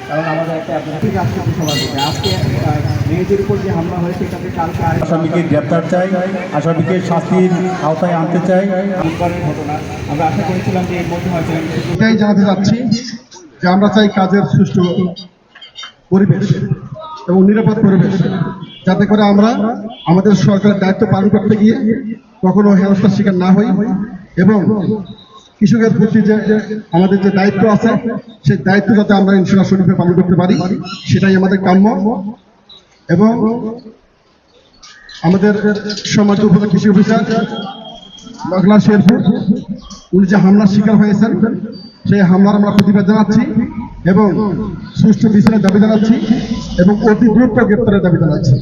কারণ আমাদের একটা ঠিক আজকে সবার আজকে মেয়েদের উপর যে হামলা হয়েছে এটাকে কালকে আসামিকে গ্রেপ্তার চাই, আসামিকে শাস্তির আওতায় আনতে চাই। বুধবারের ঘটনা আমরা আশা করেছিলাম যে এর মধ্যে হয়তো এটাই জানাতে চাচ্ছি যে আমরা চাই কাজের সুষ্ঠু পরিবেশ এবং নিরাপদ পরিবেশ, যাতে করে আমরা আমাদের সরকারের দায়িত্ব পালন করতে গিয়ে কখনো হেনস্থার শিকার না হই এবং কৃষকের প্রতি যে আমাদের যে দায়িত্ব আছে সেই দায়িত্ব যাতে আমরা ইনশাআল্লাহ সঠিকভাবে পালন করতে পারি সেটাই আমাদের কাম্য। এবং আমাদের সমাজ উপজেলা কৃষি অফিসার বাংলা শেরপুর উনি যে হামলার শিকার হয়েছেন সেই হামলার আমরা প্রতিবাদ জানাচ্ছি এবং সুষ্ঠু বিচারের দাবি জানাচ্ছি এবং অতি দ্রুত গ্রেপ্তারের দাবি জানাচ্ছি।